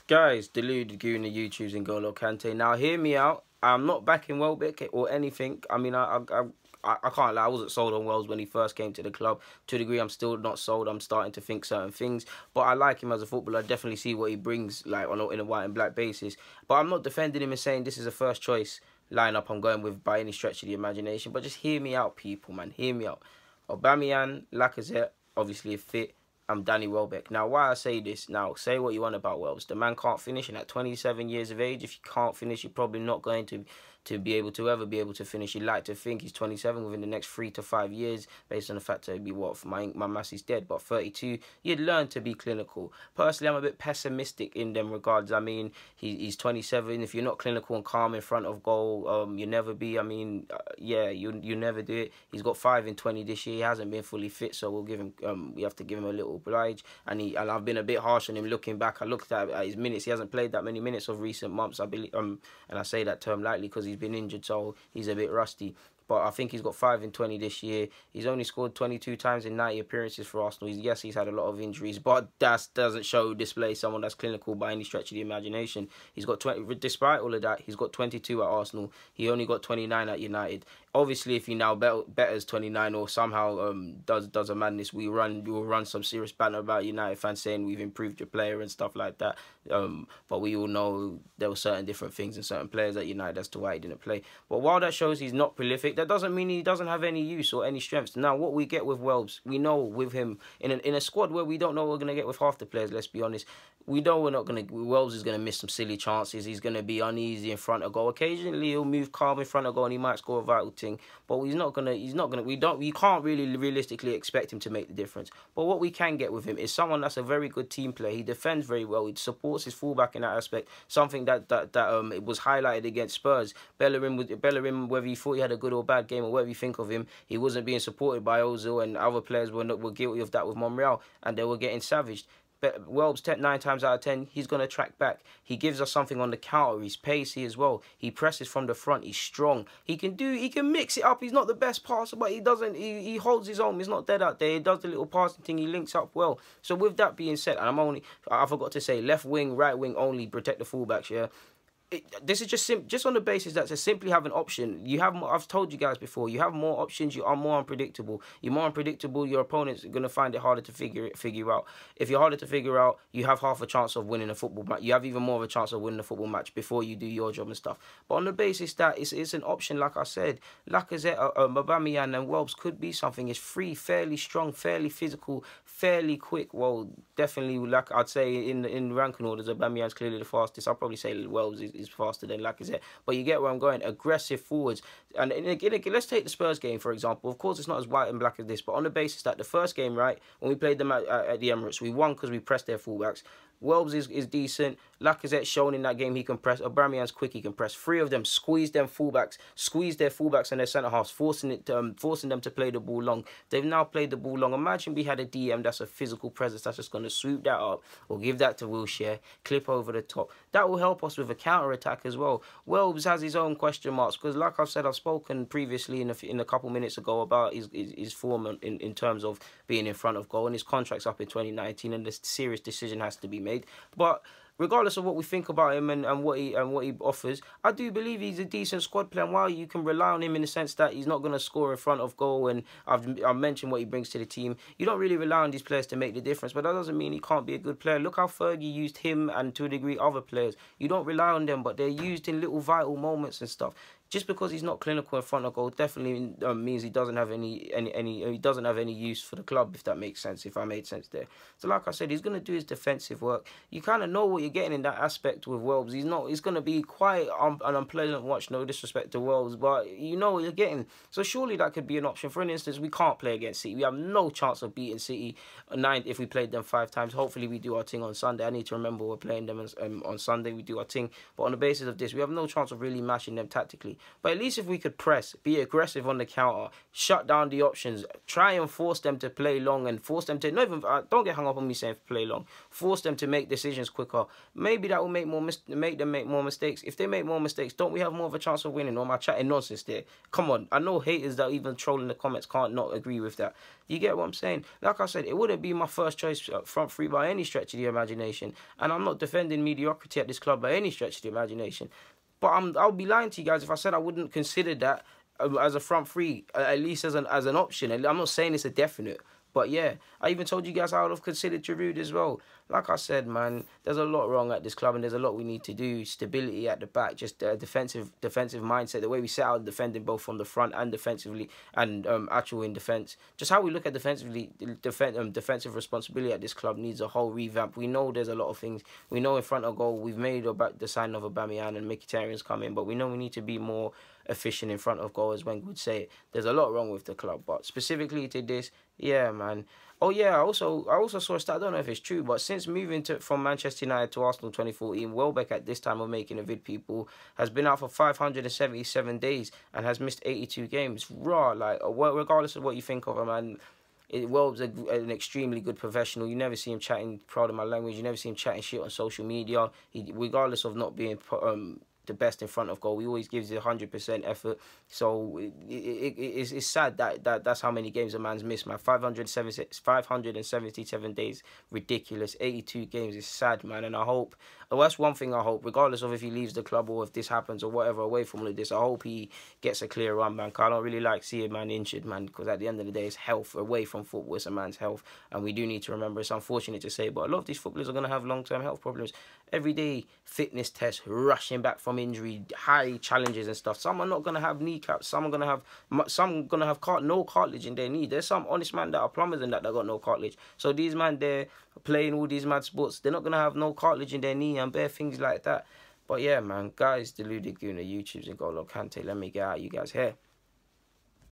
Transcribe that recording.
Guys, deluded Guna YouTube's and Golo Kante. Now, hear me out. I'm not backing Welbeck or anything. I mean, I can't lie. I wasn't sold on Wells when he first came to the club. To a degree, I'm still not sold. I'm starting to think certain things. But I like him as a footballer. I definitely see what he brings, like in a white and black basis. But I'm not defending him and saying this is a first choice lineup I'm going with by any stretch of the imagination. But just hear me out, people, man. Hear me out. Aubayemang, Lacazette, obviously a fit. I'm Danny Welbeck. Now, why I say this, now, say what you want about Wells. The man can't finish, and at 27 years of age, if you can't finish, you're probably not going to be able to ever be able to finish. You'd like to think he's 27 within the next 3 to 5 years, based on the fact that he'd be, what, my mass is dead, but 32, you'd learn to be clinical. Personally, I'm a bit pessimistic in them regards. I mean, he's 27. If you're not clinical and calm in front of goal, you never be. I mean, yeah, you never do it. He's got 5 in 20 this year. He hasn't been fully fit, so we'll give him. We have to give him a little oblige. And I've been a bit harsh on him looking back. I looked at his minutes. He hasn't played that many minutes of recent months, I believe. And I say that term lightly because he's been injured, so he's a bit rusty. But I think he's got 5 in 20 this year. He's only scored 22 times in 90 appearances for Arsenal. Yes, he's had a lot of injuries, but that doesn't display someone that's clinical by any stretch of the imagination. He's got 20, despite all of that, he's got 22 at Arsenal. He only got 29 at United. Obviously, if he now betters 29 or somehow does a madness, we will run some serious banter about United fans saying we've improved your player and stuff like that. But we all know there were certain different things in certain players at United as to why he didn't play. But while that shows he's not prolific, that doesn't mean he doesn't have any use or any strengths. Now, what we get with Wells, we know with him in a squad where we don't know what we're going to get with half the players, let's be honest. We know we're not going to... Wells is going to miss some silly chances. He's going to be uneasy in front of goal. Occasionally, he'll move calm in front of goal and he might score a vital thing. But we can't really realistically expect him to make the difference. But what we can get with him is someone that's a very good team player. He defends very well. He supports his fullback in that aspect. Something that it was highlighted against Spurs. Bellerin, whether you thought he had a good or bad game or whatever you think of him, he wasn't being supported by Ozil, and other players were guilty of that with Monreal, and they were getting savaged. But Welbs, 9 times out of 10, he's going to track back. He gives us something on the counter. He's pacey as well. He presses from the front. He's strong. He can mix it up. He's not the best passer, but he holds his own. He's not dead out there. He does the little passing thing. He links up well. So with that being said, and I forgot to say, left wing, right wing only, protect the fullbacks, yeah? This is just on the basis that to simply have an option. I've told you guys before, you have more options, you are more unpredictable. You're more unpredictable, your opponent's going to find it harder to figure out. If you're harder to figure out, you have half a chance of winning a football match. You have even more of a chance of winning a football match before you do your job and stuff. But on the basis that it's an option, like I said, Lacazette, Aubayemang and Welbs could be something. It's free, fairly strong, fairly physical, fairly quick. Well, definitely, like I'd say in ranking orders, Aubameyang's clearly the fastest. I'll probably say Welbs is faster than Lacazette, but you get where I'm going. Aggressive forwards, and again, let's take the Spurs game for example. Of course, it's not as white and black as this, but on the basis that the first game, right, when we played them at the Emirates, we won because we pressed their fullbacks. Welbs is decent. Lacazette's shown in that game he can press. Aubameyang's quick, he can press. 3 of them squeeze their fullbacks and their centre halves, forcing them to play the ball long. They've now played the ball long. Imagine we had a DM that's a physical presence that's just going to swoop that up or give that to Wilshere, clip over the top. That will help us with a counter attack as well. Welbs has his own question marks because, like I've said, I've spoken previously in a couple minutes ago about his form in terms of being in front of goal, and his contract's up in 2019, and this serious decision has to be made. But regardless of what we think about him and what he offers, I do believe he's a decent squad player. And while you can rely on him in the sense that he's not going to score in front of goal, and I've mentioned what he brings to the team, you don't really rely on these players to make the difference. But that doesn't mean he can't be a good player. Look how Fergie used him, and to a degree other players. You don't rely on them, but they're used in little vital moments and stuff. Just because he's not clinical in front of goal definitely means he doesn't have any use for the club, if that makes sense, if I made sense there. So like I said, he's going to do his defensive work. You kind of know what you're getting in that aspect with Welbs. He's going to be quite an unpleasant watch, no disrespect to Welbs, but you know what you're getting. So surely that could be an option. For instance, we can't play against City. We have no chance of beating City 9 if we played them 5 times. Hopefully we do our thing on Sunday. I need to remember we're playing them on Sunday. We do our thing. But on the basis of this, we have no chance of really mashing them tactically. But at least if we could press, be aggressive on the counter, shut down the options, try and force them to play long and force them to, not even, don't get hung up on me saying play long, force them to make decisions quicker. Maybe that will make them make more mistakes. If they make more mistakes, don't we have more of a chance of winning? Or am I chatting nonsense there? Come on, I know haters that even troll in the comments can't not agree with that. You get what I'm saying? Like I said, it wouldn't be my first choice front three by any stretch of the imagination. And I'm not defending mediocrity at this club by any stretch of the imagination. But I'll be lying to you guys if I said I wouldn't consider that as a front three, at least as an option. And I'm not saying it's a definite. But yeah, I even told you guys I would have considered Giroud as well. Like I said, man, there's a lot wrong at this club and there's a lot we need to do. Stability at the back, just defensive mindset, the way we set out defending both from the front and defensively and actual in defence. Just how we look at defensively, defensive responsibility at this club needs a whole revamp. We know there's a lot of things. We know in front of goal, we've made about the sign of Aubayemang and Mkhitaryan's coming, but we know we need to be more efficient in front of goal, as Wenger would say it. There's a lot wrong with the club, but specifically to this, yeah, man. Oh yeah, I also saw a stat, I don't know if it's true, but since moving from Manchester United to Arsenal 2014, Welbeck at this time of making a vid, people, has been out for 577 days and has missed 82 games. Raw, like, regardless of what you think of him, man, Welb's an extremely good professional. You never see him chatting, proud of my language, you never see him chatting shit on social media. Regardless of not being the best in front of goal, he always gives it 100% effort. So it's sad that that's how many games a man's missed, man. 577 days, ridiculous. 82 games is sad, man. And I hope, well, that's one thing I hope, regardless of if he leaves the club or if this happens or whatever, away from all of this, I hope he gets a clear run, man. Cause I don't really like seeing man injured, man, because at the end of the day, it's health. Away from football, it's a man's health, and we do need to remember, it's unfortunate to say, but a lot of these footballers are going to have long-term health problems. Everyday fitness tests, rushing back from injury, high challenges and stuff. Some are not going to have kneecaps. Some are going to have no cartilage in their knee. There's some honest man that are plumbers and that got no cartilage. So these man, they're playing all these mad sports. They're not going to have no cartilage in their knee and bare things like that. But yeah, man, guys, Deluded Gooner, YouTube's and Golo Kante. Let me get out you guys here.